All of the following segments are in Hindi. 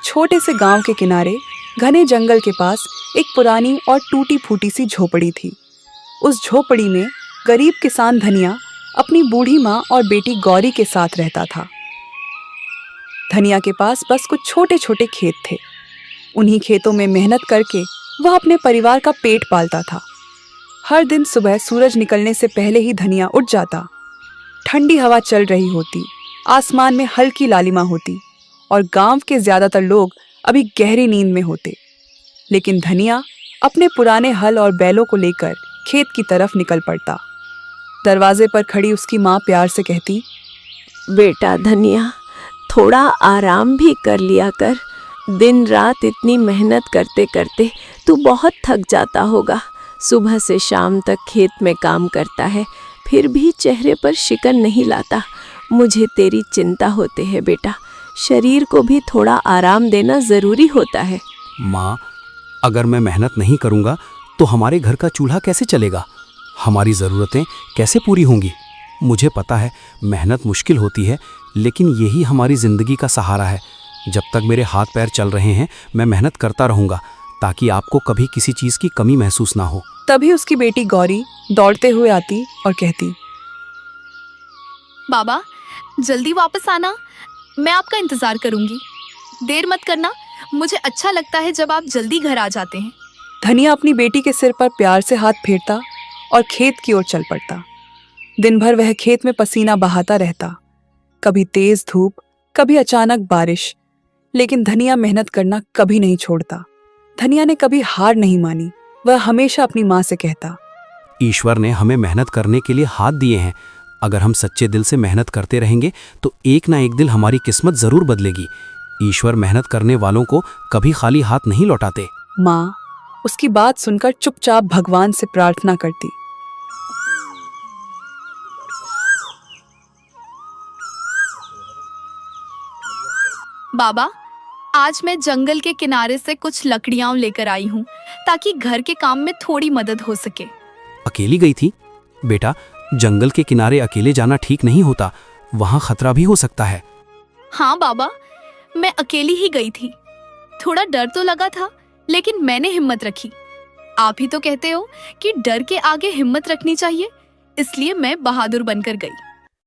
छोटे से गांव के किनारे घने जंगल के पास एक पुरानी और टूटी फूटी सी झोपड़ी थी। उस झोपड़ी में गरीब किसान धनिया अपनी बूढ़ी माँ और बेटी गौरी के साथ रहता था। धनिया के पास बस कुछ छोटे छोटे खेत थे। उन्हीं खेतों में मेहनत करके वह अपने परिवार का पेट पालता था। हर दिन सुबह सूरज निकलने से पहले ही धनिया उठ जाता। ठंडी हवा चल रही होती, आसमान में हल्की लालिमा होती और गांव के ज्यादातर लोग अभी गहरी नींद में होते। लेकिन धनिया अपने पुराने हल और बैलों को लेकर खेत की तरफ निकल पड़ता। दरवाजे पर खड़ी उसकी माँ प्यार से कहती, बेटा धनिया, थोड़ा आराम भी कर लिया कर। दिन रात इतनी मेहनत करते करते तू बहुत थक जाता होगा। सुबह से शाम तक खेत में काम करता है, फिर भी चेहरे पर शिकन नहीं लाता। मुझे तेरी चिंता होती है बेटा। शरीर को भी थोड़ा आराम देना जरूरी होता है। माँ, अगर मैं मेहनत नहीं करूँगा तो हमारे घर का चूल्हा कैसे चलेगा? हमारी ज़रूरतें कैसे पूरी होंगी? मुझे पता है मेहनत मुश्किल होती है, लेकिन यही हमारी ज़िंदगी का सहारा है। जब तक मेरे हाथ पैर चल रहे हैं मैं मेहनत करता रहूँगा, ताकि आपको कभी किसी चीज़ की कमी महसूस ना हो। तभी उसकी बेटी गौरी दौड़ते हुए आती और कहती, बाबा, जल्दी वापस आना, मैं आपका इंतजार करूंगी। देर मत करना, मुझे अच्छा लगता है जब आप जल्दी घर आ जाते हैं। धनिया अपनी बेटी के सिर पर प्यार से हाथ फेरता और खेत की ओर चल पड़ता। दिन भर वह खेत में पसीना बहाता रहता, कभी तेज धूप, कभी अचानक बारिश, लेकिन धनिया मेहनत करना कभी नहीं छोड़ता। धनिया ने कभी हार नहीं मानी। वह हमेशा अपनी माँ से कहता, ईश्वर ने हमें मेहनत करने के लिए हाथ दिए हैं। अगर हम सच्चे दिल से मेहनत करते रहेंगे तो एक ना एक दिन हमारी किस्मत ज़रूर बदलेगी। ईश्वर मेहनत करने वालों को कभी खाली हाथ नहीं लौटाते। माँ उसकी बात सुनकर चुपचाप भगवान से प्रार्थना करती। बाबा, आज मैं जंगल के किनारे से कुछ लकड़ियां लेकर आई हूँ, ताकि घर के काम में थोड़ी मदद हो सके। अकेली गई थी? बेटा, जंगल के किनारे अकेले जाना ठीक नहीं होता, वहाँ खतरा भी हो सकता है। हाँ बाबा, मैं अकेली ही गई थी। थोड़ा डर तो लगा था, लेकिन मैंने हिम्मत रखी। आप ही तो कहते हो कि डर के आगे हिम्मत रखनी चाहिए, इसलिए मैं बहादुर बनकर गई।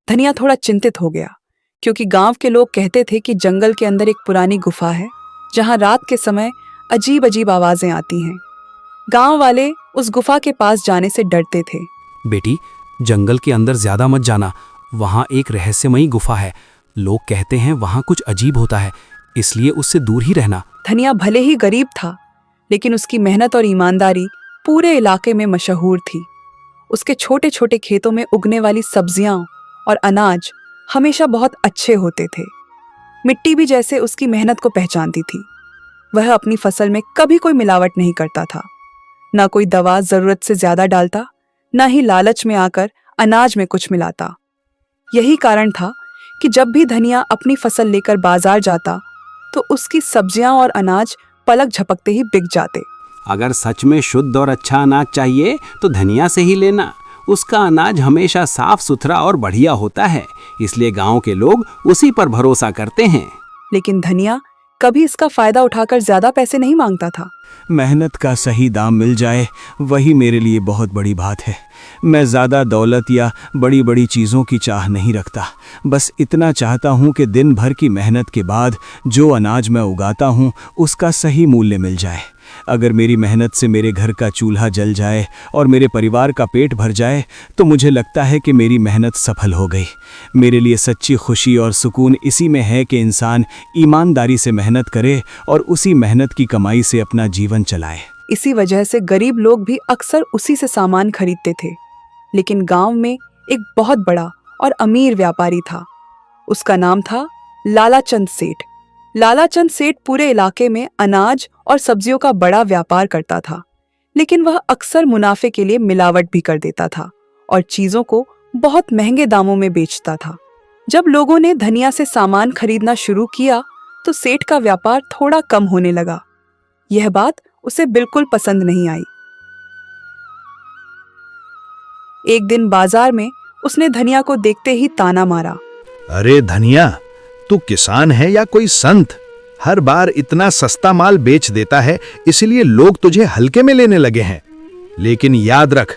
धनिया थोड़ा चिंतित हो गया, क्योंकि गांव के लोग कहते थे कि जंगल के अंदर एक पुरानी गुफा है, जहां रात के समय अजीब अजीब आवाजें आती हैं। गांव वाले उस गुफा के पास जाने से डरते थे। बेटी, जंगल के अंदर ज्यादा मत जाना, वहाँ एक रहस्यमयी गुफा है। लोग कहते हैं वहाँ कुछ अजीब होता है, इसलिए उससे दूर ही रहना। धनिया भले ही गरीब था, लेकिन उसकी मेहनत और ईमानदारी पूरे इलाके में मशहूर थी। उसके छोटे छोटे खेतों में उगने वाली सब्जियां और अनाज हमेशा बहुत अच्छे होते थे। मिट्टी भी जैसे उसकी मेहनत को पहचानती थी। वह अपनी फसल में कभी कोई मिलावट नहीं करता था, ना कोई दवा जरूरत से ज्यादा डालता, ना ही लालच में आकर अनाज में कुछ मिलाता। यही कारण था कि जब भी धनिया अपनी फसल लेकर बाजार जाता तो उसकी सब्जियां और अनाज पलक झपकते ही बिक जाते। अगर सच में शुद्ध और अच्छा अनाज चाहिए तो धनिया से ही लेना। उसका अनाज हमेशा साफ सुथरा और बढ़िया होता है, इसलिए गांव के लोग उसी पर भरोसा करते हैं। लेकिन धनिया कभी इसका फायदा उठाकर ज्यादा पैसे नहीं मांगता था। मेहनत का सही दाम मिल जाए, वही मेरे लिए बहुत बड़ी बात है। मैं ज़्यादा दौलत या बड़ी बड़ी चीज़ों की चाह नहीं रखता। बस इतना चाहता हूँ कि दिन भर की मेहनत के बाद जो अनाज मैं उगाता हूँ उसका सही मूल्य मिल जाए। अगर मेरी मेहनत से मेरे घर का चूल्हा जल जाए और मेरे परिवार का पेट भर जाए तो मुझे लगता है कि मेरी मेहनत सफल हो गई। मेरे लिए सच्ची खुशी और सुकून इसी में है कि इंसान ईमानदारी से मेहनत करे और उसी मेहनत की कमाई से अपना जीवन चलाए। इसी वजह से गरीब लोग भी अक्सर उसी से सामान खरीदते थे। लेकिन गांव में एक बहुत बड़ा और अमीर व्यापारी था। उसका नाम था लालाचंद सेठ। लालाचंद सेठ पूरे इलाके में अनाज और सब्जियों का बड़ा व्यापार करता था, लेकिन वह अक्सर मुनाफे के लिए मिलावट भी कर देता था और चीजों को बहुत महंगे दामों में बेचता था। जब लोगों ने धनिया से सामान खरीदना शुरू किया तो सेठ का व्यापार थोड़ा कम होने लगा। यह बात उसे बिल्कुल पसंद नहीं आई। एक दिन बाजार में उसने धनिया को देखते ही ताना मारा। अरे धनिया, तू किसान है या कोई संत? हर बार इतना सस्ता माल बेच देता है, इसलिए लोग तुझे हल्के में लेने लगे हैं। लेकिन याद रख,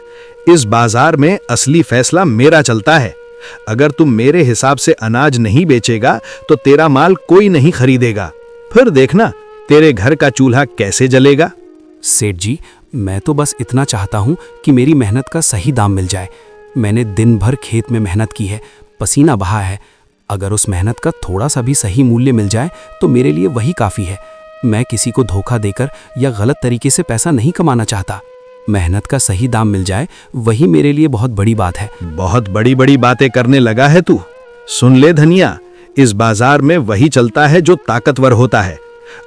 इस बाजार में असली फैसला मेरा चलता है। अगर तुम मेरे हिसाब से अनाज नहीं बेचेगा तो तेरा माल कोई नहीं खरीदेगा। फिर देखना तेरे घर का चूल्हा कैसे जलेगा। सेठ जी, मैं तो बस इतना चाहता हूँ कि मेरी मेहनत का सही दाम मिल जाए। मैंने दिन भर खेत में मेहनत की है, पसीना बहा है। अगर उस मेहनत का थोड़ा सा भी सही मूल्य मिल जाए तो मेरे लिए वही काफ़ी है। मैं किसी को धोखा देकर या गलत तरीके से पैसा नहीं कमाना चाहता। मेहनत का सही दाम मिल जाए वही मेरे लिए बहुत बड़ी बात है। बहुत बड़ी बड़ी बातें करने लगा है तू। सुन ले धनिया, इस बाजार में वही चलता है जो ताकतवर होता है।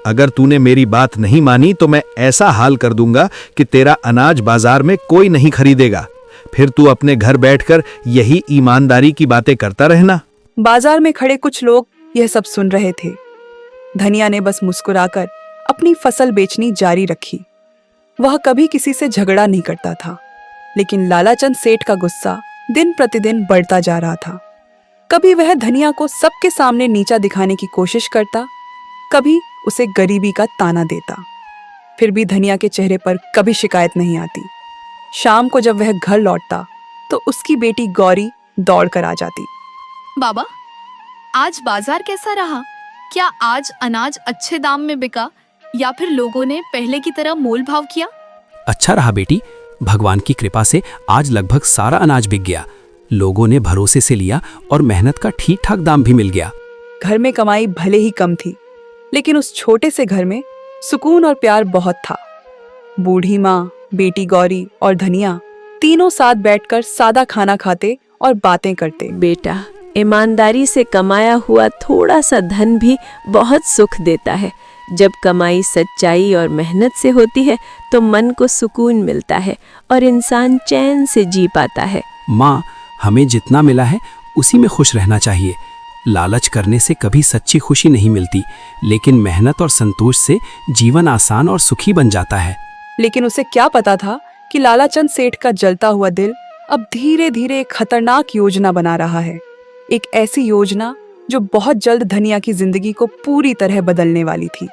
अगर तूने मेरी बात नहीं मानी तो मैं ऐसा हाल कर दूंगा कि तेरा अनाज बाजार में कोई नहीं खरीदेगा। फिर तू अपने घर बैठकर यही ईमानदारी की बातें करता रहना। बाजार में खड़े कुछ लोग यह सब सुन रहे थे। धनिया ने बस मुस्कुराकर अपनी फसल बेचनी जारी रखी। वह कभी किसी से झगड़ा नहीं करता था, लेकिन लालाचंद सेठ का गुस्सा दिन प्रतिदिन बढ़ता जा रहा था। कभी वह धनिया को सबके सामने नीचा दिखाने की कोशिश करता, कभी उसे गरीबी का ताना देता। फिर भी धनिया के चेहरे पर कभी शिकायत नहीं आती। शाम को जब वह घर लौटता तो उसकी बेटी गौरी दौड़ कर आ जाती। बाबा, आज बाजार कैसा रहा? क्या आज अनाज अच्छे दाम में बिका या फिर लोगों ने पहले की तरह मोल भाव किया? अच्छा रहा बेटी, भगवान की कृपा से आज लगभग सारा अनाज बिक गया। लोगों ने भरोसे से लिया और मेहनत का ठीक ठाक दाम भी मिल गया। घर में कमाई भले ही कम थी, लेकिन उस छोटे से घर में सुकून और प्यार बहुत था। बूढ़ी माँ, बेटी गौरी और धनिया तीनों साथ बैठकर सादा खाना खाते और बातें करते। बेटा, ईमानदारी से कमाया हुआ थोड़ा सा धन भी बहुत सुख देता है। जब कमाई सच्चाई और मेहनत से होती है तो मन को सुकून मिलता है और इंसान चैन से जी पाता है। माँ, हमें जितना मिला है उसी में खुश रहना चाहिए। लालच करने से कभी सच्ची खुशी नहीं मिलती, लेकिन मेहनत और संतोष से जीवन आसान और सुखी बन जाता है। लेकिन उसे क्या पता था कि लालाचंद सेठ का जलता हुआ दिल अब धीरे धीरे एक खतरनाक योजना बना रहा है। एक ऐसी योजना जो बहुत जल्द धनिया की जिंदगी को पूरी तरह बदलने वाली थी।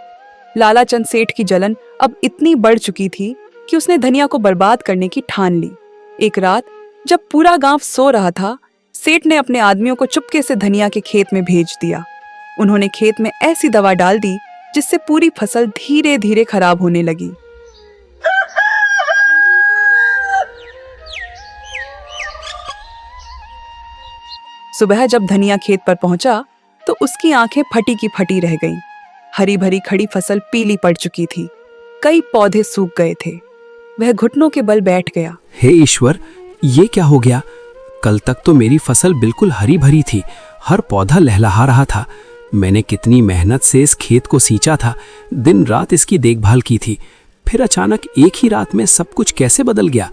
लालाचंद सेठ की जलन अब इतनी बढ़ चुकी थी कि उसने धनिया को बर्बाद करने की ठान ली। एक रात जब पूरा गांव सो रहा था, सेठ ने अपने आदमियों को चुपके से धनिया के खेत में भेज दिया। उन्होंने खेत में ऐसी दवा डाल दी जिससे पूरी फसल धीरे धीरे खराब होने लगी। सुबह जब धनिया खेत पर पहुंचा तो उसकी आंखें फटी की फटी रह गईं। हरी भरी खड़ी फसल पीली पड़ चुकी थी। कई पौधे सूख गए थे। वह घुटनों के बल बैठ गया। हे ईश्वर, ये क्या हो गया? कल तक तो मेरी फसल बिल्कुल हरी भरी थी, हर पौधा लहलहा रहा था। मैंने कितनी मेहनत से इस खेत को सींचा था, दिन रात इसकी देखभाल की थी। फिर अचानक एक ही रात में सब कुछ कैसे बदल गया?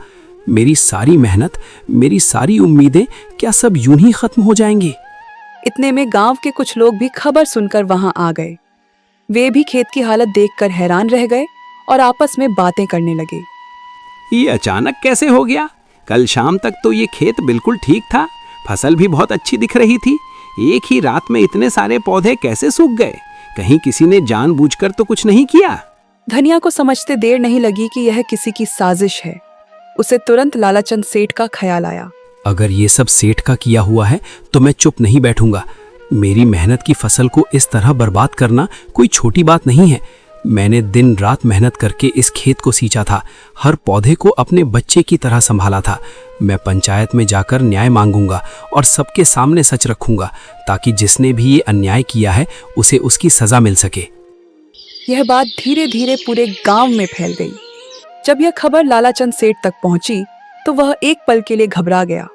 मेरी सारी मेहनत, मेरी सारी उम्मीदें क्या सब यूं ही खत्म हो जाएंगी? इतने में गांव के कुछ लोग भी खबर सुनकर वहां आ गए। वे भी खेत की हालत देखकर हैरान रह गए और आपस में बातें करने लगे। ये अचानक कैसे हो गया? कल शाम तक तो ये खेत बिल्कुल ठीक था, फसल भी बहुत अच्छी दिख रही थी। एक ही रात में इतने सारे पौधे कैसे सूख गए? कहीं किसी ने जानबूझकर तो कुछ नहीं किया? धनिया को समझते देर नहीं लगी कि यह किसी की साजिश है। उसे तुरंत लालाचंद सेठ का ख्याल आया। अगर ये सब सेठ का किया हुआ है तो मैं चुप नहीं बैठूंगा। मेरी मेहनत की फसल को इस तरह बर्बाद करना कोई छोटी बात नहीं है। मैंने दिन रात मेहनत करके इस खेत को सींचा था, हर पौधे को अपने बच्चे की तरह संभाला था। मैं पंचायत में जाकर न्याय मांगूंगा और सबके सामने सच रखूंगा, ताकि जिसने भी ये अन्याय किया है उसे उसकी सजा मिल सके। यह बात धीरे धीरे पूरे गांव में फैल गई। जब यह खबर लालाचंद सेठ तक पहुंची तो वह एक पल के लिए घबरा गया,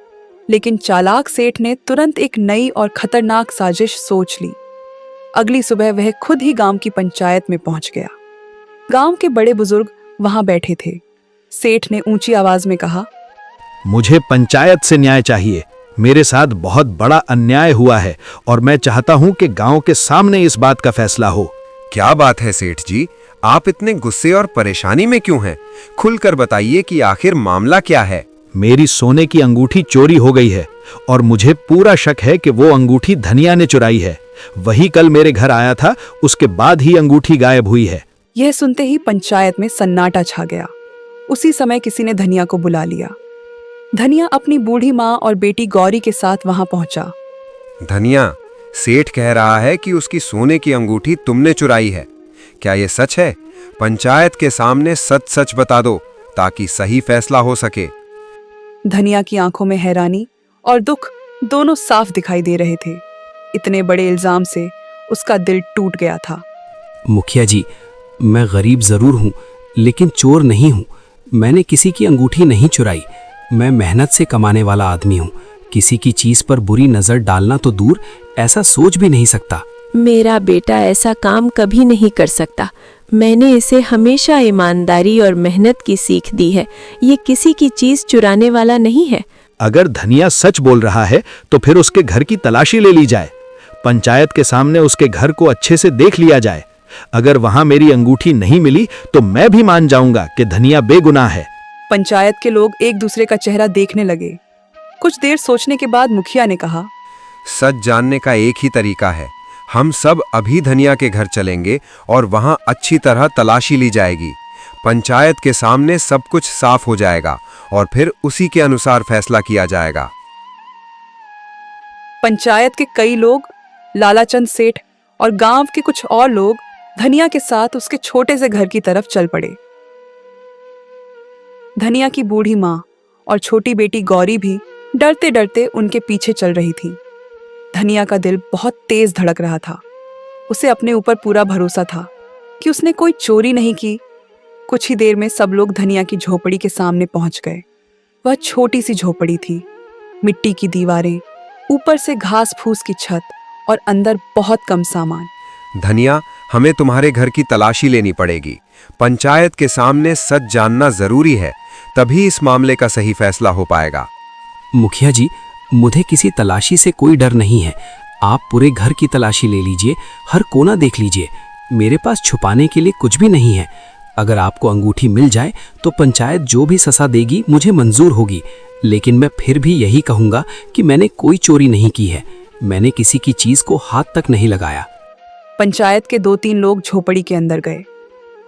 लेकिन चालाक सेठ ने तुरंत एक नई और खतरनाक साजिश सोच ली। अगली सुबह वह खुद ही गांव की पंचायत में पहुंच गया। गांव के बड़े बुजुर्ग वहां बैठे थे। सेठ ने ऊंची आवाज में कहा, मुझे पंचायत से न्याय चाहिए। मेरे साथ बहुत बड़ा अन्याय हुआ है और मैं चाहता हूं कि गांव के सामने इस बात का फैसला हो। क्या बात है सेठ जी, आप इतने गुस्से और परेशानी में क्यों हैं? खुलकर बताइए कि आखिर मामला क्या है। मेरी सोने की अंगूठी चोरी हो गई है और मुझे पूरा शक है कि वो अंगूठी धनिया ने चुराई है। वही कल मेरे घर आया था, उसके बाद ही अंगूठी गायब हुई है। यह सुनते ही पंचायत में सन्नाटा छा गया। उसी समय किसी ने धनिया को बुला लिया। धनिया अपनी बूढ़ी माँ और बेटी गौरी के साथ वहां पहुंचा। धनिया, सेठ कह रहा है कि उसकी सोने की अंगूठी तुमने चुराई है। क्या ये सच है? पंचायत के सामने सच सच बता दो ताकि सही फैसला हो सके। धनिया की आंखों में हैरानी और दुख दोनों साफ दिखाई दे रहे थे। इतने बड़े इल्जाम से उसका दिल टूट गया था। मुखिया जी, मैं गरीब जरूर हूँ लेकिन चोर नहीं हूँ। मैंने किसी की अंगूठी नहीं चुराई। मैं मेहनत से कमाने वाला आदमी हूँ। किसी की चीज पर बुरी नजर डालना तो दूर, ऐसा सोच भी नहीं सकता। मेरा बेटा ऐसा काम कभी नहीं कर सकता। मैंने इसे हमेशा ईमानदारी और मेहनत की सीख दी है। ये किसी की चीज चुराने वाला नहीं है। अगर धनिया सच बोल रहा है तो फिर उसके घर की तलाशी ले ली जाए। पंचायत के सामने उसके घर को अच्छे से देख लिया जाए। अगर वहां मेरी अंगूठी नहीं मिली तो मैं भी मान जाऊंगा कि धनिया बेगुनाह है। पंचायत के लोग एक दूसरे का चेहरा देखने लगे। कुछ देर सोचने के बाद मुखिया ने कहा, सच जानने का एक ही तरीका है। हम सब अभी धनिया के घर चलेंगे और वहां अच्छी तरह तलाशी ली जाएगी। पंचायत के सामने सब कुछ साफ हो जाएगा और फिर उसी के अनुसार फैसला किया जाएगा। पंचायत के कई लोग, लालाचंद सेठ और गांव के कुछ और लोग धनिया के साथ उसके छोटे से घर की तरफ चल पड़े। धनिया की बूढ़ी माँ और छोटी बेटी गौरी भी डरते डरते उनके पीछे चल रही थी। धनिया का दिल बहुत तेज धड़क रहा था। उसे अपने ऊपर पूरा भरोसा था कि उसने कोई चोरी नहीं की। कुछ ही देर में सब लोग धनिया की झोपड़ी के सामने पहुंच गए। वह छोटी सी झोपड़ी थी, मिट्टी की दीवारें, ऊपर से घास फूस की छत और अंदर बहुत कम सामान। धनिया, हमें तुम्हारे घर की तलाशी लेनी पड़ेगी। पंचायत के सामने सच जानना जरूरी है, तभी इस मामले का सही फैसला हो पाएगा। मुखिया जी, मुझे किसी तलाशी से कोई डर नहीं है। आप पूरे घर की तलाशी ले लीजिए, हर कोना देख लीजिए। मेरे पास छुपाने के लिए कुछ भी नहीं है। अगर आपको अंगूठी मिल जाए तो पंचायत जो भी सजा देगी मुझे मंजूर होगी। लेकिन मैं फिर भी यही कहूँगा कि मैंने कोई चोरी नहीं की है। मैंने किसी की चीज को हाथ तक नहीं लगाया। पंचायत के 2-3 लोग झोपड़ी के अंदर गए।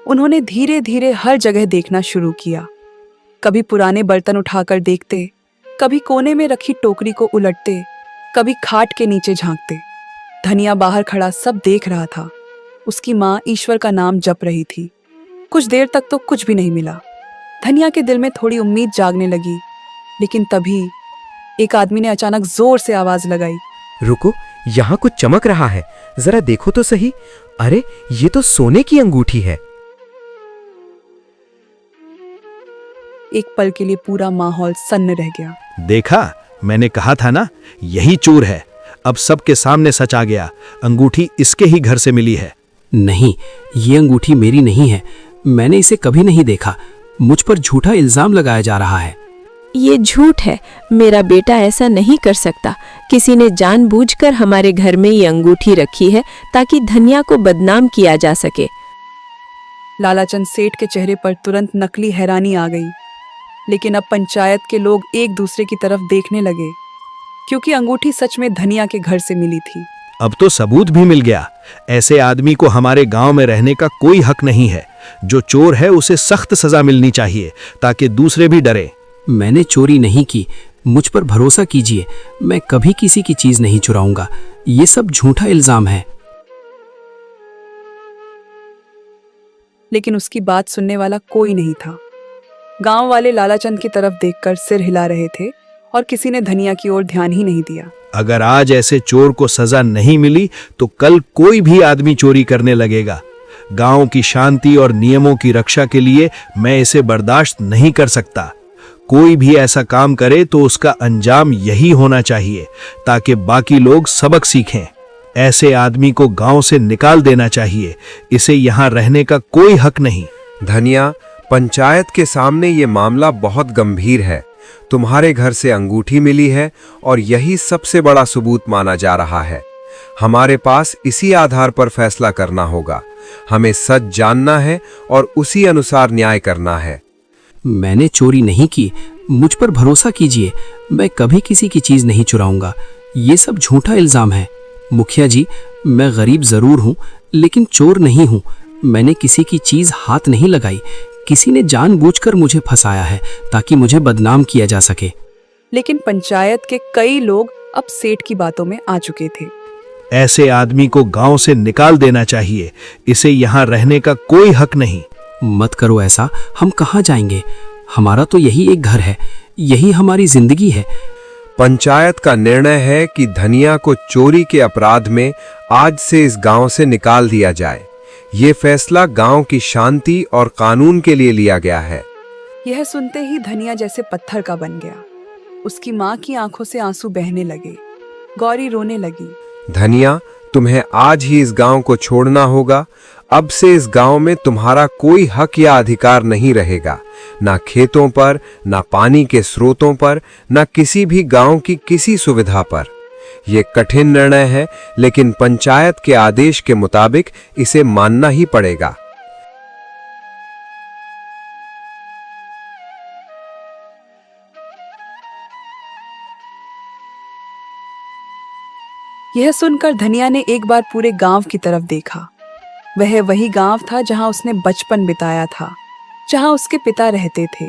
उन्होंने धीरे धीरे हर जगह देखना शुरू किया। कभी पुराने बर्तन उठाकर देखते, कभी कोने में रखी टोकरी को उलटते, कभी खाट के नीचे झांकते। धनिया बाहर खड़ा सब देख रहा था। उसकी माँ ईश्वर का नाम जप रही थी। कुछ देर तक तो कुछ भी नहीं मिला। धनिया के दिल में थोड़ी उम्मीद जागने लगी, लेकिन तभी एक आदमी ने अचानक जोर से आवाज लगाई, रुको, यहाँ कुछ चमक रहा है, जरा देखो तो सही। अरे, ये तो सोने की अंगूठी है। एक पल के लिए पूरा माहौल सन्न रह गया। देखा, मैंने कहा था ना, यही चोर है। अब सबके सामने सच आ गया। अंगूठी इसके ही घर से मिली है। नहीं, ये अंगूठी मेरी नहीं है। मैंने इसे कभी नहीं देखा। मुझ पर झूठा इल्जाम लगाया जा रहा है। ये झूठ है। मेरा बेटा ऐसा नहीं कर सकता। किसी ने जानबूझकर हमारे घर में ये अंगूठी रखी है ताकि धनिया को बदनाम किया जा सके। लालाचंद सेठ के चेहरे पर तुरंत नकली हैरानी आ गई। लेकिन अब पंचायत के लोग एक दूसरे की तरफ देखने लगे, क्योंकि अंगूठी सच में धनिया के घर से मिली थी। अब तो सबूत भी मिल गया। ऐसे आदमी को हमारे गांव में रहने का कोई हक नहीं है। जो चोर है उसे सख्त सजा मिलनी चाहिए ताकि दूसरे भी डरे। मैंने चोरी नहीं की। मुझ पर भरोसा कीजिए, मैं कभी किसी की चीज नहीं चुराऊंगा। ये सब झूठा इल्जाम है। लेकिन उसकी बात सुनने वाला कोई नहीं था। गांव वाले लालाचंद की तरफ देखकर सिर हिला रहे थे और किसी ने धनिया की ओर ध्यान ही नहीं दिया। अगर आज ऐसे चोर को सजा नहीं मिली तो कल कोई भी आदमी चोरी करने लगेगा। गांव की शांति और नियमों की रक्षा के लिए मैं इसे बर्दाश्त नहीं कर सकता। कोई भी ऐसा काम करे तो उसका अंजाम यही होना चाहिए ताकि बाकी लोग सबक सीखें। ऐसे आदमी को गांव से निकाल देना चाहिए। इसे यहाँ रहने का कोई हक नहीं। धनिया, पंचायत के सामने ये मामला बहुत गंभीर है। तुम्हारे घर से अंगूठी मिली है और यही सबसे बड़ा सबूत माना जा रहा है। हमारे पास इसी आधार पर फैसला करना होगा। हमें सच जानना है और उसी अनुसार न्याय करना है। मैंने चोरी नहीं की। मुझ पर भरोसा कीजिए, मैं कभी किसी की चीज नहीं चुराऊंगा। ये सब झूठा इल्जाम है। मुखिया जी, मैं गरीब जरूर हूँ, लेकिन चोर नहीं हूँ। मैंने किसी की चीज हाथ नहीं लगाई। किसी ने जानबूझकर मुझे फंसाया है ताकि मुझे बदनाम किया जा सके। लेकिन पंचायत के कई लोग अब सेठ की बातों में आ चुके थे। ऐसे आदमी को गांव से निकाल देना चाहिए। इसे यहाँ रहने का कोई हक नहीं। मत करो ऐसा, हम कहाँ जाएंगे? हमारा तो यही एक घर है, यही हमारी जिंदगी है। पंचायत का निर्णय है कि धनिया को चोरी के अपराध में आज से इस गांव से निकाल दिया जाए। ये फैसला गांव की शांति और कानून के लिए लिया गया है। यह सुनते ही धनिया जैसे पत्थर का बन गया। उसकी माँ की आंखों से आंसू बहने लगे। गौरी रोने लगी। धनिया, तुम्हें आज ही इस गांव को छोड़ना होगा। अब से इस गांव में तुम्हारा कोई हक या अधिकार नहीं रहेगा, ना खेतों पर, ना पानी के स्रोतों पर, ना किसी भी गांव की किसी सुविधा पर। यह कठिन निर्णय है, लेकिन पंचायत के आदेश के मुताबिक इसे मानना ही पड़ेगा। यह सुनकर धनिया ने एक बार पूरे गांव की तरफ देखा। वह वही गांव था जहां उसने बचपन बिताया था, जहां उसके पिता रहते थे,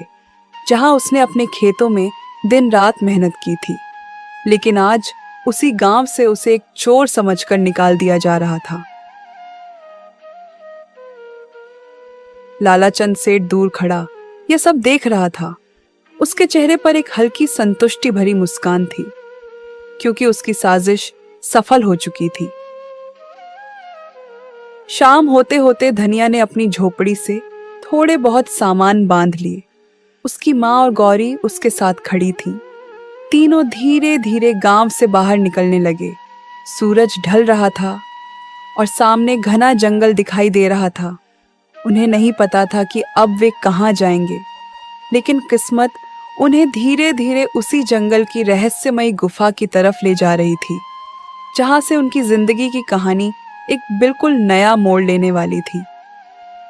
जहां उसने अपने खेतों में दिन रात मेहनत की थी। लेकिन आज उसी गांव से उसे एक चोर समझकर निकाल दिया जा रहा था। लालाचंद सेठ दूर खड़ा यह सब देख रहा था। उसके चेहरे पर एक हल्की संतुष्टि भरी मुस्कान थी, क्योंकि उसकी साजिश सफल हो चुकी थी। शाम होते होते धनिया ने अपनी झोपड़ी से थोड़े बहुत सामान बांध लिए। उसकी माँ और गौरी उसके साथ खड़ी थीं। तीनों धीरे धीरे गांव से बाहर निकलने लगे। सूरज ढल रहा था और सामने घना जंगल दिखाई दे रहा था। उन्हें नहीं पता था कि अब वे कहाँ जाएंगे, लेकिन किस्मत उन्हें धीरे धीरे उसी जंगल की रहस्यमयी गुफा की तरफ ले जा रही थी, जहां से उनकी जिंदगी की कहानी एक बिल्कुल नया मोड़ लेने वाली थी।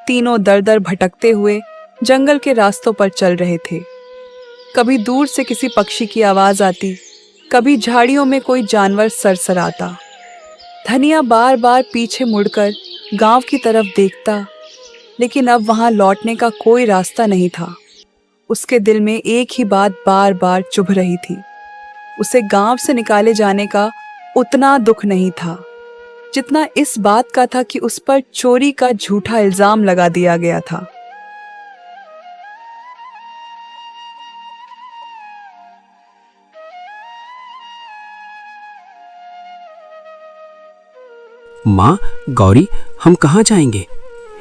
तीनों दर दर भटकते हुए जंगल के रास्तों पर चल रहे थे। कभी दूर से किसी पक्षी की आवाज आती, कभी झाड़ियों में कोई जानवर सरसराता। धनिया बार बार पीछे मुड़कर गांव की तरफ देखता, लेकिन अब वहां लौटने का कोई रास्ता नहीं था। उसके दिल में एक ही बात बार बार चुभ रही थी। उसे गांव से निकाले जाने का उतना दुख नहीं था जितना इस बात का था कि उस पर चोरी का झूठा इल्जाम लगा दिया गया था। माँ, गौरी, हम कहाँ जाएंगे?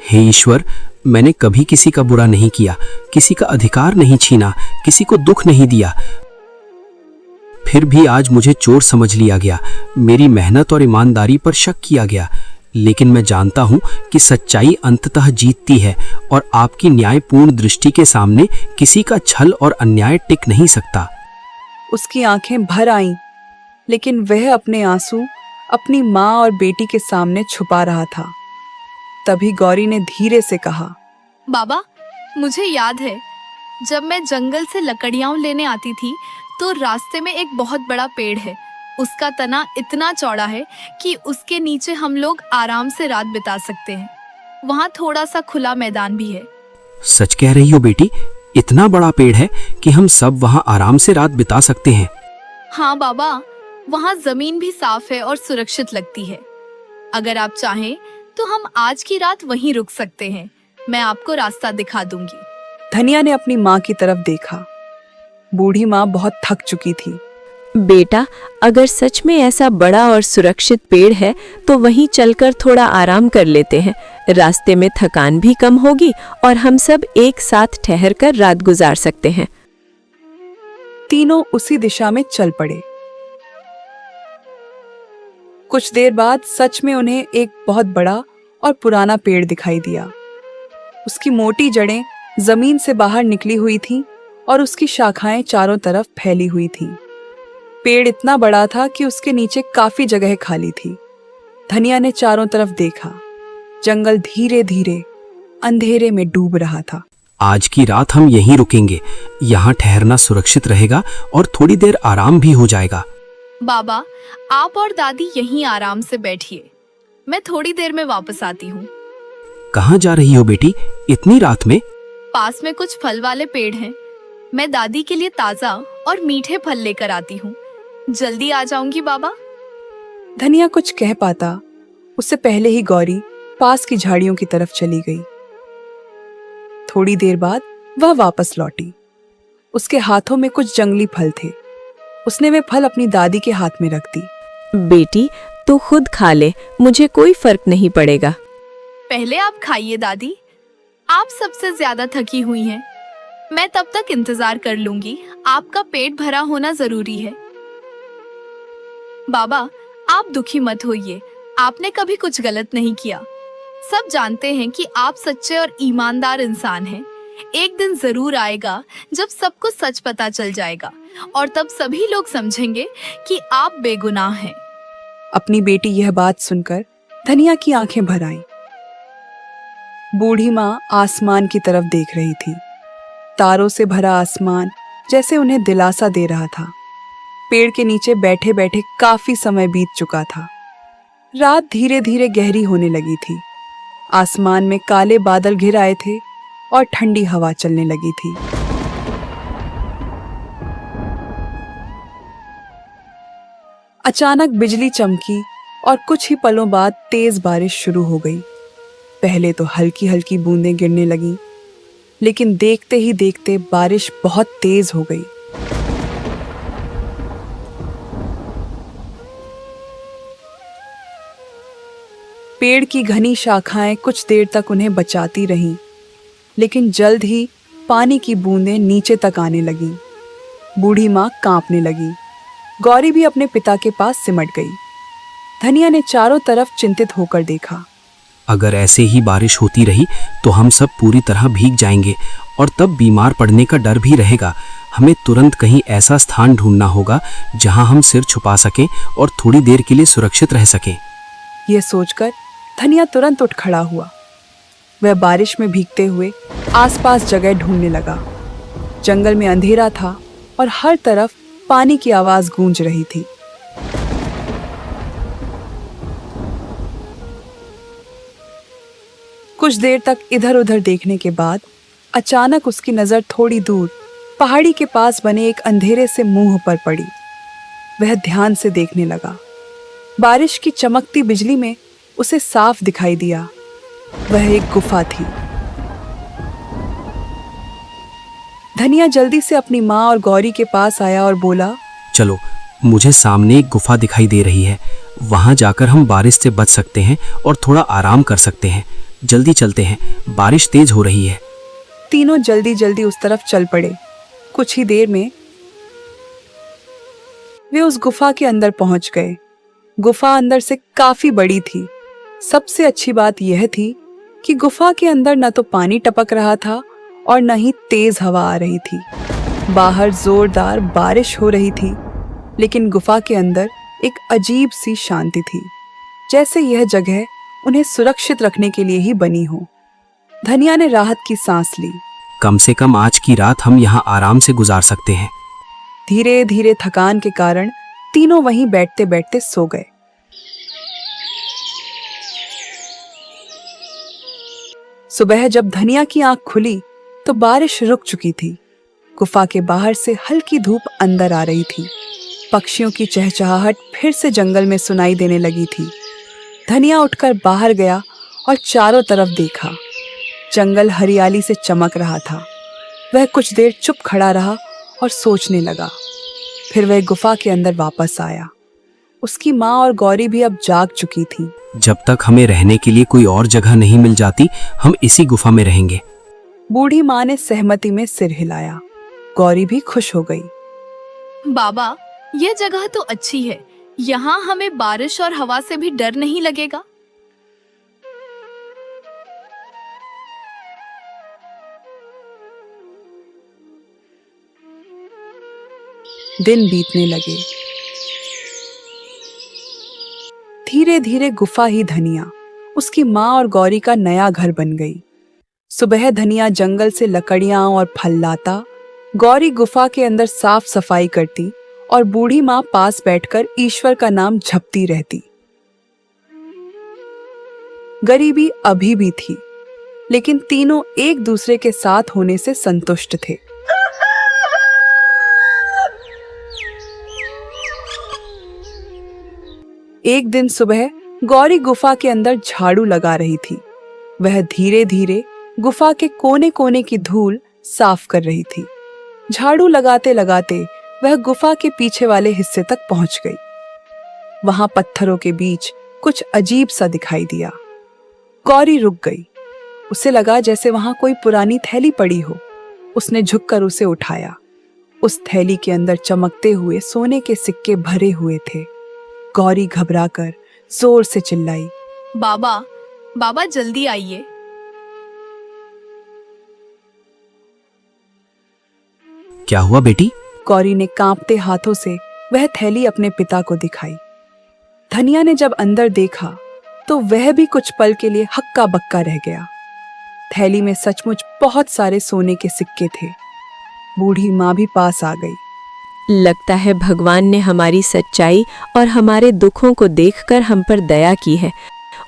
हे ईश्वर, मैंने कभी किसी का बुरा नहीं किया, किसी का अधिकार नहीं छीना, किसी को दुख नहीं दिया। फिर भी आज मुझे चोर समझ लिया गया, मेरी मेहनत और ईमानदारी पर शक किया गया। लेकिन मैं जानता हूँ कि सच्चाई अंततः जीतती है और आपकी न्यायपूर्ण दृष्टि के सामने किसी का छल और अन्याय टिक नहीं सकता। उसकी आंखें भर आईं, लेकिन वह अपने आंसू अपनी माँ और बेटी के सामने छुपा रहा था। तभी गौरी ने धीरे से कहा, बाबा, मुझे याद है जब मैं जंगल से लकड़ियां लेने आती थी तो रास्ते में एक बहुत बड़ा पेड़ है। उसका तना इतना चौड़ा है कि उसके नीचे हम लोग आराम से रात बिता सकते हैं। वहाँ थोड़ा सा खुला मैदान भी है। सच कह रही हो बेटी? इतना बड़ा पेड़ है कि हम सब वहाँ आराम से रात बिता सकते हैं? हाँ बाबा, वहाँ जमीन भी साफ है और सुरक्षित लगती है। अगर आप चाहें तो हम आज की रात वहीं रुक सकते हैं। मैं आपको रास्ता दिखा दूंगी। धनिया ने अपनी माँ की तरफ देखा। बूढ़ी माँ बहुत थक चुकी थी। बेटा, अगर सच में ऐसा बड़ा और सुरक्षित पेड़ है तो वहीं चलकर थोड़ा आराम कर लेते हैं। रास्ते में थकान भी कम होगी और हम सब एक साथ ठहरकर रात गुजार सकते हैं। तीनों उसी दिशा में चल पड़े। कुछ देर बाद सच में उन्हें एक बहुत बड़ा और पुराना पेड़ दिखाई दिया। उसकी मोटी जड़ें जमीन से बाहर निकली हुई थीं और उसकी शाखाएं चारों तरफ फैली हुई थीं। पेड़ इतना बड़ा था कि उसके नीचे काफी जगह खाली थी। धनिया ने चारों तरफ देखा। जंगल धीरे धीरे अंधेरे में डूब रहा था। आज की रात हम यहीं रुकेंगे। यहाँ ठहरना सुरक्षित रहेगा और थोड़ी देर आराम भी हो जाएगा। बाबा, आप और दादी यहीं आराम से बैठिए, मैं थोड़ी देर में वापस आती हूँ। कहाँ जा रही हो बेटी इतनी रात में? पास में कुछ फल वाले पेड़ हैं, मैं दादी के लिए ताजा और मीठे फल लेकर आती हूँ। जल्दी आ जाऊंगी बाबा। धनिया कुछ कह पाता उससे पहले ही गौरी पास की झाड़ियों की तरफ चली गई। थोड़ी देर बाद वह वापस लौटी। उसके हाथों में कुछ जंगली फल थे। उसने वे फल अपनी दादी के हाथ में रख दी। बेटी, तू खुद खा ले, मुझे कोई फर्क नहीं पड़ेगा। पहले आप खाइए दादी, आप सबसे ज्यादा थकी हुई हैं। मैं तब तक इंतजार कर लूंगी, आपका पेट भरा होना जरूरी है। बाबा, आप दुखी मत होइए, आपने कभी कुछ गलत नहीं किया। सब जानते हैं कि आप सच्चे और ईमानदार इंसान हैं। एक दिन जरूर आएगा जब सबको सच पता चल जाएगा और तब सभी लोग समझेंगे कि आप बेगुनाह हैं। अपनी बेटी यह बात सुनकर धनिया की आंखें भर आईं। बूढ़ी माँ आसमान की तरफ देख रही थी। तारों से भरा आसमान जैसे उन्हें दिलासा दे रहा था। पेड़ के नीचे बैठे बैठे काफी समय बीत चुका था। रात धीरे धीरे गहरी होने लगी थी। आसमान में काले बादल घिर आए थे और ठंडी हवा चलने लगी थी। अचानक बिजली चमकी और कुछ ही पलों बाद तेज बारिश शुरू हो गई। पहले तो हल्की हल्की बूंदें गिरने लगीं, लेकिन देखते ही देखते बारिश बहुत तेज हो गई। पेड़ की घनी शाखाएं कुछ देर तक उन्हें बचाती रहीं, लेकिन जल्द ही पानी की बूंदें नीचे तक आने लगीं। बूढ़ी माँ कांपने लगी। गौरी भी अपने पिता के पास सिमट गई। धनिया ने चारों तरफ चिंतित होकर देखा। अगर ऐसे ही बारिश होती रही तो हम सब पूरी तरह भीग जाएंगे और तब बीमार पड़ने का डर भी रहेगा। हमें तुरंत कहीं ऐसा स्थान ढूंढना होगा जहां हम सिर छुपा सकें और थोड़ी देर के लिए सुरक्षित रह सकें। यह सोचकर धनिया तुरंत उठ खड़ा हुआ। वह बारिश में भीगते हुए आसपास जगह ढूंढने लगा। जंगल में अंधेरा था और हर तरफ पानी की आवाज गूंज रही थी। कुछ देर तक इधर उधर देखने के बाद अचानक उसकी नजर थोड़ी दूर पहाड़ी के पास बने एक अंधेरे से मुंह पर पड़ी। वह ध्यान से देखने लगा। बारिश की चमकती बिजली में उसे साफ दिखाई दिया। वह एक गुफा थी। धनिया जल्दी से अपनी माँ और गौरी के पास आया और बोला, चलो, मुझे सामने एक गुफा दिखाई दे रही है। वहां जाकर हम बारिश से बच सकते हैं और थोड़ा आराम कर सकते हैं। जल्दी चलते हैं, बारिश तेज हो रही है। तीनों जल्दी जल्दी उस तरफ चल पड़े। कुछ ही देर में वे उस गुफा के अंदर पहुंच गए। गुफा अंदर से काफी बड़ी थी। सबसे अच्छी बात यह थी कि गुफा के अंदर न तो पानी टपक रहा था और न ही तेज हवा आ रही थी। बाहर जोरदार बारिश हो रही थी, लेकिन गुफा के अंदर एक अजीब सी शांति थी, जैसे यह जगह उन्हें सुरक्षित रखने के लिए ही बनी हो। धनिया ने राहत की सांस ली। कम से कम आज की रात हम यहाँ आराम से गुजार सकते हैं। धीरे धीरे थकान के कारण तीनों वहीं बैठते बैठते सो गए। सुबह जब धनिया की आंख खुली तो बारिश रुक चुकी थी। गुफा के बाहर से हल्की धूप अंदर आ रही थी। पक्षियों की चहचहाहट फिर से जंगल में सुनाई देने लगी थी। धनिया उठकर बाहर गया और चारों तरफ देखा। जंगल हरियाली से चमक रहा था। वह कुछ देर चुप खड़ा रहा और सोचने लगा। फिर वह गुफा के अंदर वापस आया। उसकी माँ और गौरी भी अब जाग चुकी थी। जब तक हमें रहने के लिए कोई और जगह नहीं मिल जाती, हम इसी गुफा में रहेंगे। बूढ़ी माँ ने सहमति में सिर हिलाया। गौरी भी खुश हो गई। बाबा, यह जगह तो अच्छी है। यहाँ हमें बारिश और हवा से भी डर नहीं लगेगा। दिन बीतने लगे। धीरे धीरे गुफा ही धनिया, उसकी माँ और गौरी का नया घर बन गई। सुबह धनिया जंगल से लकड़ियां और फल लाता, गौरी गुफा के अंदर साफ सफाई करती और बूढ़ी माँ पास बैठकर ईश्वर का नाम जपती रहती। गरीबी अभी भी थी, लेकिन तीनों एक दूसरे के साथ होने से संतुष्ट थे। एक दिन सुबह गौरी गुफा के अंदर झाड़ू लगा रही थी। वह धीरे धीरे गुफा के कोने कोने की धूल साफ कर रही थी। झाड़ू लगाते लगाते वह गुफा के पीछे वाले हिस्से तक पहुंच गई। वहां पत्थरों के बीच कुछ अजीब सा दिखाई दिया। गौरी रुक गई। उसे लगा जैसे वहां कोई पुरानी थैली पड़ी हो। उसने झुककर उसे उठाया। उस थैली के अंदर चमकते हुए सोने के सिक्के भरे हुए थे। गौरी घबराकर जोर से चिल्लाई, बाबा, बाबा जल्दी आइए। क्या हुआ बेटी? गौरी ने कांपते हाथों से वह थैली अपने पिता को दिखाई। धनिया ने जब अंदर देखा तो वह भी कुछ पल के लिए हक्का बक्का रह गया। थैली में सचमुच बहुत सारे सोने के सिक्के थे। बूढ़ी माँ भी पास आ गई। लगता है भगवान ने हमारी सच्चाई और हमारे दुखों को देखकर हम पर दया की है।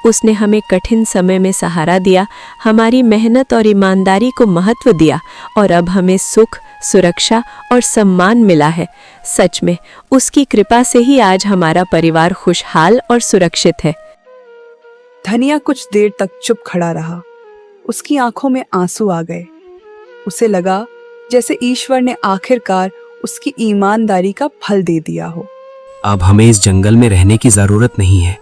उसने हमें कठिन समय में सहारा दिया, हमारी मेहनत और ईमानदारी को महत्व दिया और अब हमें सुख, सुरक्षा और सम्मान मिला है। सच में उसकी कृपा से ही आज हमारा परिवार खुशहाल और सुरक्षित है। धनिया कुछ देर तक चुप खड़ा रहा। उसकी आंखों में आंसू आ गए। उसे लगा जैसे ईश्वर ने आखिरकार उसकी ईमानदारी का फल दे दिया हो। अब हमें इस जंगल में रहने की जरूरत नहीं है।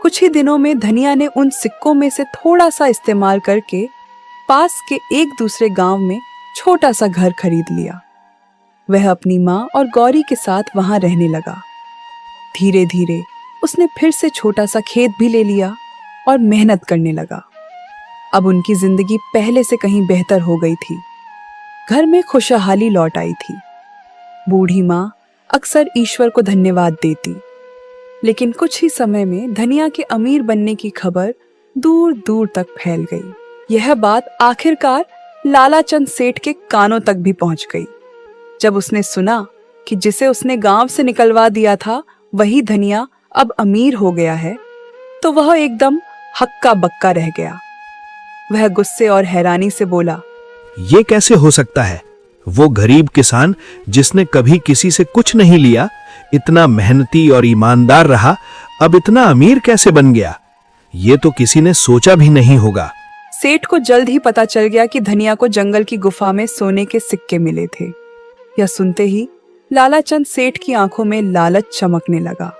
कुछ ही दिनों में धनिया ने उन सिक्कों में से थोड़ा सा इस्तेमाल करके पास के एक दूसरे गांव में छोटा सा घर खरीद लिया। वह अपनी माँ और गौरी के साथ वहां रहने लगा। धीरे धीरे उसने फिर से छोटा सा खेत भी ले लिया और मेहनत करने लगा। अब उनकी जिंदगी पहले से कहीं बेहतर हो गई थी। घर में खुशहाली लौट आई थी। बूढ़ी माँ अक्सर ईश्वर को धन्यवाद देती, लेकिन कुछ ही समय में धनिया के अमीर बनने की खबर दूर दूर तक फैल गई। यह बात आखिरकार लालाचंद सेठ के कानों तक भी पहुंच गई। जब उसने सुना कि जिसे उसने गांव से निकलवा दिया था वही धनिया अब अमीर हो गया है, तो वह एकदम हक्का बक्का रह गया। वह गुस्से और हैरानी से बोला, ये कैसे हो सकता है? वो गरीब किसान जिसने कभी किसी से कुछ नहीं लिया, इतना मेहनती और ईमानदार रहा, अब इतना अमीर कैसे बन गया? ये तो किसी ने सोचा भी नहीं होगा। सेठ को जल्द ही पता चल गया कि धनिया को जंगल की गुफा में सोने के सिक्के मिले थे। यह सुनते ही लालाचंद सेठ की आंखों में लालच चमकने लगा।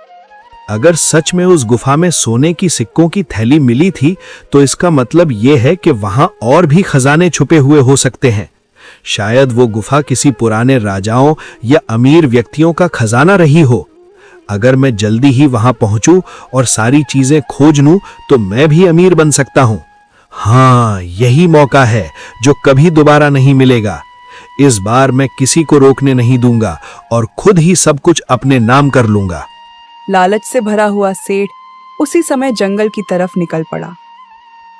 अगर सच में उस गुफा में सोने की सिक्कों की थैली मिली थी, तो इसका मतलब यह है कि वहां और भी खजाने छुपे हुए हो सकते हैं। शायद वो गुफा किसी पुराने राजाओं या अमीर व्यक्तियों का खजाना रही हो। अगर मैं जल्दी ही वहां पहुंचूं और सारी चीजें खोज लूं, तो मैं भी अमीर बन सकता हूं। हाँ, यही मौका है जो कभी दोबारा नहीं मिलेगा। इस बार मैं किसी को रोकने नहीं दूंगा और खुद ही सब कुछ अपने नाम कर लूंगा। लालच से भरा हुआ सेठ उसी समय जंगल की तरफ निकल पड़ा।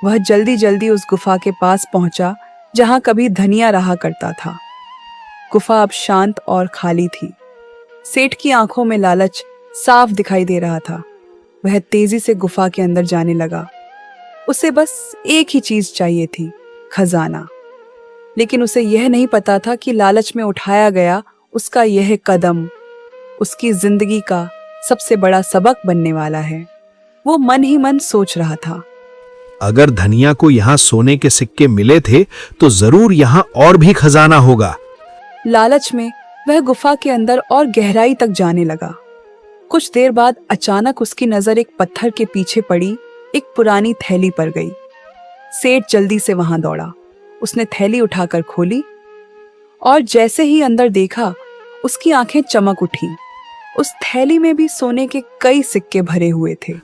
वह जल्दी जल्दी उस गुफा के पास पहुंचा जहां कभी धनिया रहा करता था। गुफा अब शांत और खाली थी। सेठ की आंखों में लालच साफ दिखाई दे रहा था। वह तेजी से गुफा के अंदर जाने लगा। उसे बस एक ही चीज चाहिए थी, खजाना। लेकिन उसे यह नहीं पता था कि लालच में उठाया गया उसका यह कदम उसकी जिंदगी का सबसे बड़ा सबक बनने वाला है। वो मन ही मन सोच रहा था, अगर धनिया को यहाँ सोने के सिक्के मिले थे, तो जरूर यहाँ और भी खजाना होगा। लालच में वह गुफा के अंदर और गहराई तक जाने लगा। कुछ देर बाद अचानक उसकी नजर एक पत्थर के पीछे पड़ी एक पुरानी थैली पर गई। सेठ जल्दी से वहां दौड़ा। उसने थैली उठाकर खोली और जैसे ही अंदर देखा, उसकी आंखें चमक उठी। उस थैली में भी सोने के कई सिक्के भरे हुए थे।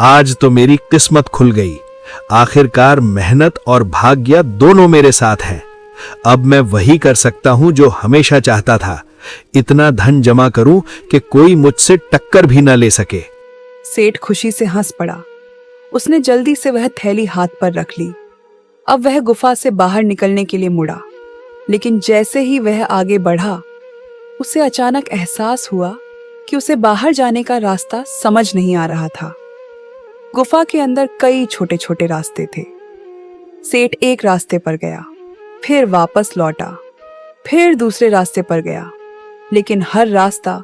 आज तो मेरी किस्मत खुल गई। आखिरकार मेहनत और भाग्य दोनों मेरे साथ हैं। अब मैं वही कर सकता हूं जो हमेशा चाहता था, इतना धन जमा करूं कि कोई मुझसे टक्कर भी न ले सके। सेठ खुशी से हंस पड़ा। उसने जल्दी से वह थैली हाथ पर रख ली। अब वह गुफा से बाहर निकलने के लिए मुड़ा, लेकिन जैसे ही वह आगे बढ़ा, उसे अचानक एहसास हुआ कि उसे बाहर जाने का रास्ता समझ नहीं आ रहा था। गुफा के अंदर कई छोटे छोटे रास्ते थे। सेठ एक रास्ते पर गया, फिर वापस लौटा, फिर दूसरे रास्ते पर गया, लेकिन हर रास्ता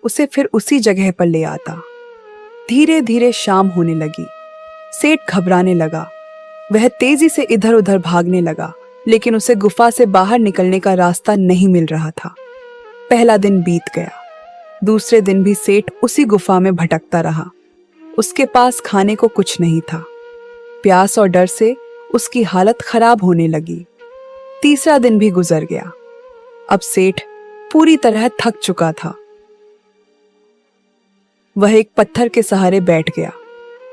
उसे फिर उसी जगह पर ले आता। धीरे धीरे शाम होने लगी। सेठ घबराने लगा। वह तेजी से इधर उधर भागने लगा, लेकिन उसे गुफा से बाहर निकलने का रास्ता नहीं मिल रहा था। पहला दिन बीत गया। दूसरे दिन भी सेठ उसी गुफा में भटकता रहा। उसके पास खाने को कुछ नहीं था। प्यास और डर से उसकी हालत खराब होने लगी। तीसरा दिन भी गुजर गया। अब सेठ पूरी तरह थक चुका था। वह एक पत्थर के सहारे बैठ गया।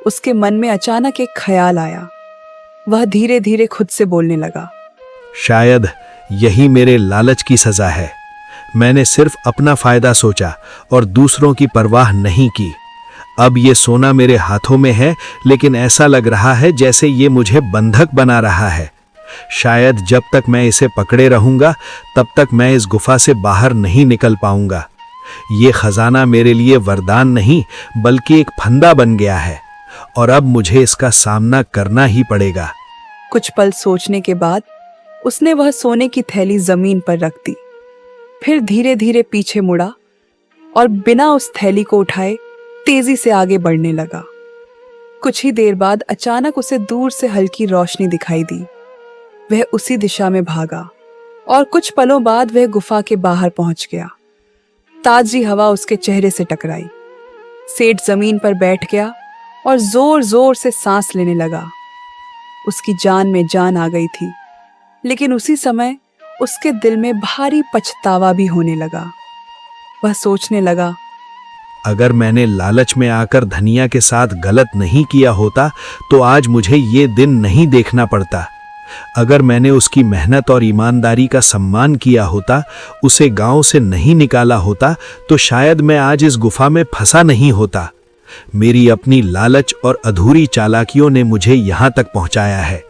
उसके मन में अचानक एक ख्याल आया। वह धीरे धीरे खुद से बोलने लगा, शायद यही मेरे लालच की सजा है। मैंने सिर्फ अपना फायदा सोचा और दूसरों की परवाह नहीं की। अब ये सोना मेरे हाथों में है, लेकिन ऐसा लग रहा है जैसे ये मुझे बंधक बना रहा है। शायद जब तक मैं इसे पकड़े रहूंगा, तब तक मैं इस गुफा से बाहर नहीं निकल पाऊंगा। ये खजाना मेरे लिए वरदान नहीं, बल्कि एक फंदा बन गया है, और अब मुझे इसका सामना करना ही पड़ेगा। कुछ पल सोचने के बाद उसने वह सोने की थैली जमीन पर रख दी। फिर धीरे धीरे पीछे मुड़ा और बिना उस थैली को उठाए तेजी से आगे बढ़ने लगा। कुछ ही देर बाद अचानक उसे दूर से हल्की रोशनी दिखाई दी। वह उसी दिशा में भागा और कुछ पलों बाद वह गुफा के बाहर पहुंच गया। ताजी हवा उसके चेहरे से टकराई। सेठ जमीन पर बैठ गया और जोर जोर से सांस लेने लगा। उसकी जान में जान आ गई थी, लेकिन उसी समय उसके दिल में भारी पछतावा भी होने लगा। वह सोचने लगा, अगर मैंने लालच में आकर धनिया के साथ गलत नहीं किया होता, तो आज मुझे ये दिन नहीं देखना पड़ता। अगर मैंने उसकी मेहनत और ईमानदारी का सम्मान किया होता, उसे गांव से नहीं निकाला होता, तो शायद मैं आज इस गुफा में फंसा नहीं होता। मेरी अपनी लालच और अधूरी चालाकियों ने मुझे यहां तक पहुंचाया है।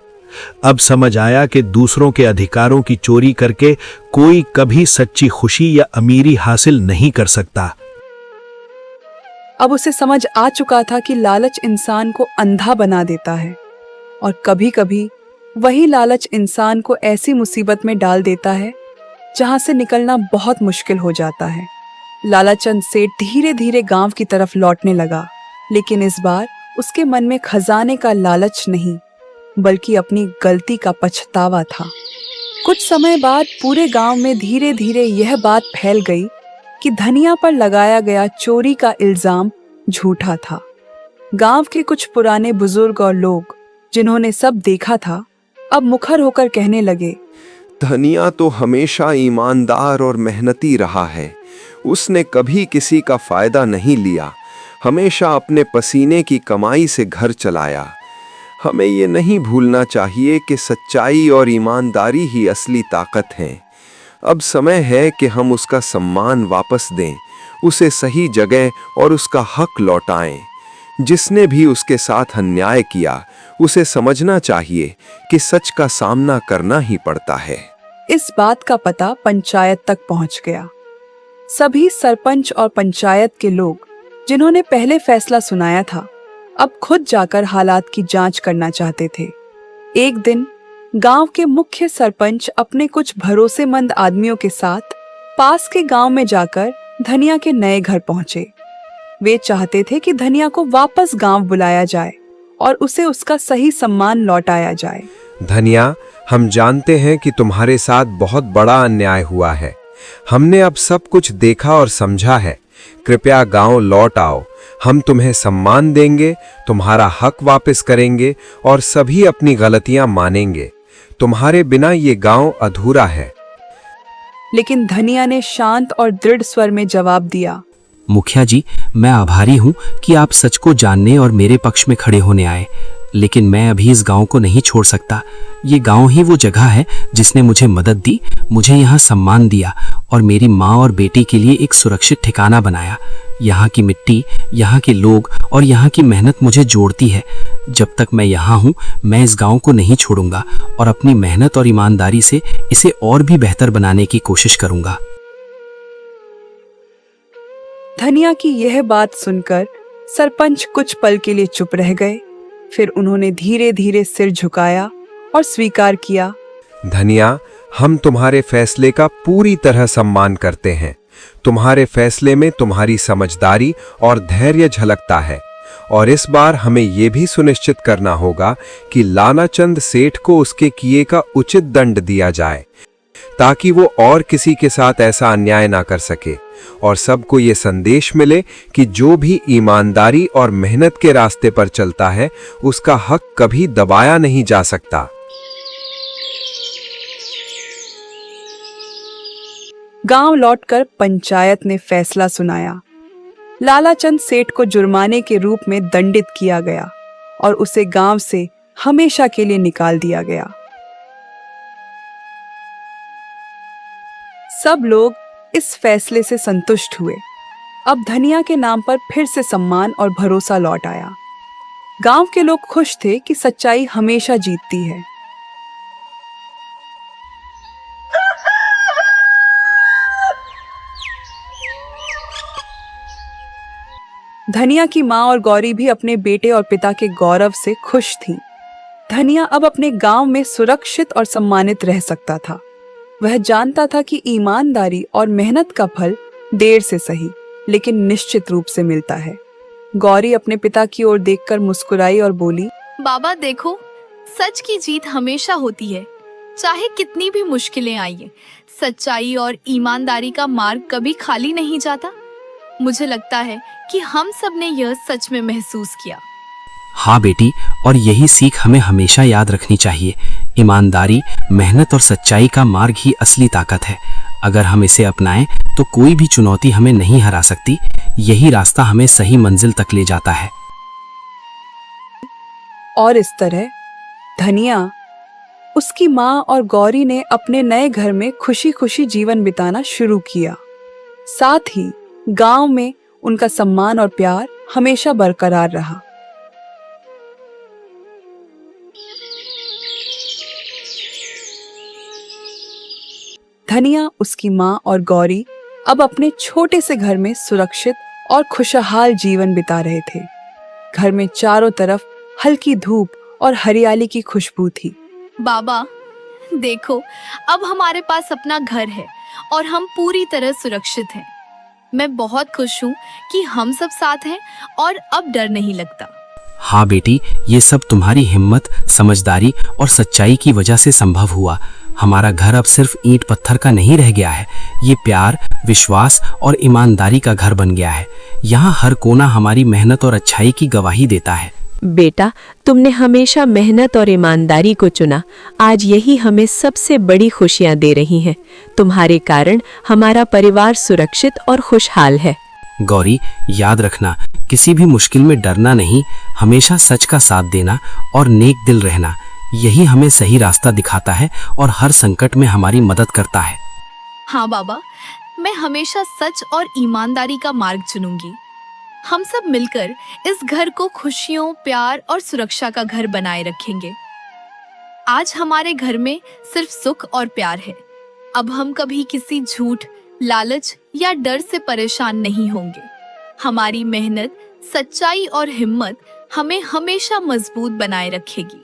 अब समझ आया कि दूसरों के अधिकारों की चोरी करके कोई कभी सच्ची खुशी या अमीरी हासिल नहीं कर सकता। अब उसे समझ आ चुका था कि लालच इंसान को अंधा बना देता है, और कभी-कभी वही लालच इंसान को ऐसी मुसीबत में डाल देता है जहां से निकलना बहुत मुश्किल हो जाता है। लालाचंद सेठ धीरे धीरे गांव की तरफ लौटने लगा, लेकिन इस बार उसके मन में खजाने का लालच नहीं, बल्कि अपनी गलती का पछतावा था। कुछ समय बाद पूरे गांव में धीरे धीरे यह बात फैल गई कि धनिया पर लगाया गया चोरी का इल्जाम झूठा था। गांव के कुछ पुराने बुजुर्ग और लोग, जिन्होंने सब देखा था, अब मुखर होकर कहने लगे, धनिया तो हमेशा ईमानदार और मेहनती रहा है। उसने कभी किसी का फायदा नहीं लिया, हमेशा अपने पसीने की कमाई से घर चलाया। हमें ये नहीं भूलना चाहिए कि सच्चाई और ईमानदारी ही असली ताकत हैं। अब समय है कि हम उसका सम्मान वापस दें, उसे सही जगह और उसका हक लौटाएं। जिसने भी उसके साथ अन्याय किया, उसे समझना चाहिए कि सच का सामना करना ही पड़ता है। इस बात का पता पंचायत तक पहुंच गया। सभी सरपंच और पंचायत के लोग, जिन्होंने पहले फैसला सुनाया था, अब खुद जाकर हालात की जांच करना चाहते थे। एक दिन गांव के मुख्य सरपंच अपने कुछ भरोसेमंद आदमियों के साथ पास के गांव में जाकर धनिया के नए घर पहुंचे। वे चाहते थे कि धनिया को वापस गांव बुलाया जाए और उसे उसका सही सम्मान लौटाया जाए। धनिया, हम जानते हैं कि तुम्हारे साथ बहुत बड़ा अन्याय हुआ है। हमने अब सब कुछ देखा और समझा है। कृपया गांव लौट आओ। हम तुम्हें सम्मान देंगे, तुम्हारा हक वापस करेंगे और सभी अपनी गलतियां मानेंगे। तुम्हारे बिना ये गांव अधूरा है। लेकिन धनिया ने शांत और दृढ़ स्वर में जवाब दिया, मुखिया जी, मैं आभारी हूँ कि आप सच को जानने और मेरे पक्ष में खड़े होने आए, लेकिन मैं अभी इस गांव को नहीं छोड़ सकता। ये गांव ही वो जगह है जिसने मुझे मदद दी, मुझे यहाँ सम्मान दिया और मेरी माँ और बेटी के लिए एक सुरक्षित ठिकाना बनाया। यहाँ की मिट्टी, यहाँ के लोग और यहाँ की मेहनत मुझे जोड़ती है। जब तक मैं यहाँ हूँ, मैं इस गांव को नहीं छोड़ूंगा और अपनी मेहनत और ईमानदारी से इसे और भी बेहतर बनाने की कोशिश करूंगा। धनिया की यह बात सुनकर सरपंच कुछ पल के लिए चुप रह गए। फिर उन्होंने धीरे धीरे सिर झुकाया और स्वीकार किया। धनिया, हम तुम्हारे फैसले का पूरी तरह सम्मान करते हैं। तुम्हारे फैसले में तुम्हारी समझदारी और धैर्य झलकता है और इस बार हमें यह भी सुनिश्चित करना होगा कि लानाचंद सेठ को उसके किए का उचित दंड दिया जाए, ताकि वो और किसी के साथ ऐसा अन्याय ना कर सके और सबको ये संदेश मिले कि जो भी ईमानदारी और मेहनत के रास्ते पर चलता है उसका हक कभी दबाया नहीं जा सकता। गांव लौटकर पंचायत ने फैसला सुनाया। लालाचंद सेठ को जुर्माने के रूप में दंडित किया गया और उसे गांव से हमेशा के लिए निकाल दिया गया। सब लोग इस फैसले से संतुष्ट हुए। अब धनिया के नाम पर फिर से सम्मान और भरोसा लौट आया। गांव के लोग खुश थे कि सच्चाई हमेशा जीतती है। धनिया की माँ और गौरी भी अपने बेटे और पिता के गौरव से खुश थीं। धनिया अब अपने गांव में सुरक्षित और सम्मानित रह सकता था। वह जानता था कि ईमानदारी और मेहनत का फल देर से सही लेकिन निश्चित रूप से मिलता है। गौरी अपने पिता की ओर देखकर मुस्कुराई और बोली, बाबा देखो, सच की जीत हमेशा होती है, चाहे कितनी भी मुश्किलें आइए। सच्चाई और ईमानदारी का मार्ग कभी खाली नहीं जाता। मुझे लगता है कि हम सब ने यह सच में महसूस किया। हाँ बेटी, और यही सीख हमें हमेशा याद रखनी चाहिए। ईमानदारी, मेहनत और सच्चाई का मार्ग ही असली ताकत है। अगर हम इसे अपनाएं तो कोई भी चुनौती हमें नहीं हरा सकती। यही रास्ता हमें सही मंजिल तक ले जाता है। और इस तरह धनिया, उसकी माँ और गौरी ने अपने नए घर में खुशी खुशी जीवन बिताना शुरू किया। साथ ही गांव में उनका सम्मान और प्यार हमेशा बरकरार रहा। धनिया, उसकी माँ और गौरी अब अपने छोटे से घर में सुरक्षित और खुशहाल जीवन बिता रहे थे। घर में चारों तरफ हल्की धूप और हरियाली की खुशबू थी। बाबा देखो, अब हमारे पास अपना घर है और हम पूरी तरह सुरक्षित हैं। मैं बहुत खुश हूँ कि हम सब साथ हैं और अब डर नहीं लगता। हाँ बेटी, ये सब तुम्हारी हिम्मत, समझदारी और सच्चाई की वजह से संभव हुआ। हमारा घर अब सिर्फ ईंट पत्थर का नहीं रह गया है, ये प्यार, विश्वास और ईमानदारी का घर बन गया है। यहाँ हर कोना हमारी मेहनत और अच्छाई की गवाही देता है। बेटा, तुमने हमेशा मेहनत और ईमानदारी को चुना। आज यही हमें सबसे बड़ी खुशियां दे रही हैं। तुम्हारे कारण हमारा परिवार सुरक्षित और खुशहाल है। गौरी, याद रखना, किसी भी मुश्किल में डरना नहीं, हमेशा सच का साथ देना और नेक दिल रहना, यही हमें सही रास्ता दिखाता है और हर संकट में हमारी मदद करता है। हाँ बाबा, मैं हमेशा सच और ईमानदारी का मार्ग चुनूंगी। हम सब मिलकर इस घर को खुशियों, प्यार और सुरक्षा का घर बनाए रखेंगे। आज हमारे घर में सिर्फ सुख और प्यार है। अब हम कभी किसी झूठ, लालच या डर से परेशान नहीं होंगे। हमारी मेहनत, सच्चाई और हिम्मत हमें हमेशा मजबूत बनाए रखेगी।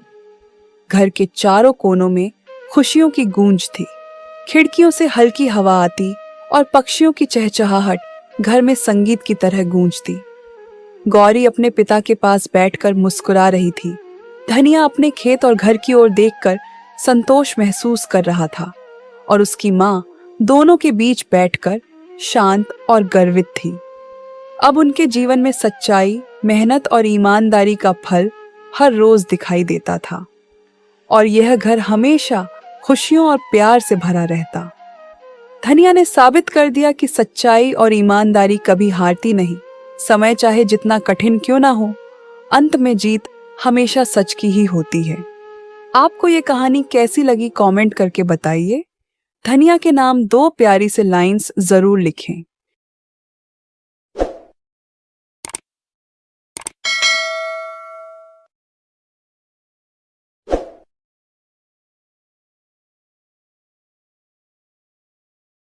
घर के चारों कोनों में खुशियों की गूंज थी। खिड़कियों से हल्की हवा आती और पक्षियों की चहचहाहट घर में संगीत की तरह गूंजती। गौरी अपने पिता के पास बैठकर मुस्कुरा रही थी। धनिया अपने खेत और घर की ओर देखकर संतोष महसूस कर रहा था और उसकी माँ दोनों के बीच बैठकर शांत और गर्वित थी। अब उनके जीवन में सच्चाई, मेहनत और ईमानदारी का फल हर रोज दिखाई देता था और यह घर हमेशा खुशियों और प्यार से भरा रहता। धनिया ने साबित कर दिया कि सच्चाई और ईमानदारी कभी हारती नहीं। समय चाहे जितना कठिन क्यों ना हो, अंत में जीत हमेशा सच की ही होती है। आपको ये कहानी कैसी लगी कमेंट करके बताइए। धनिया के नाम 2 प्यारी से लाइंस जरूर लिखें।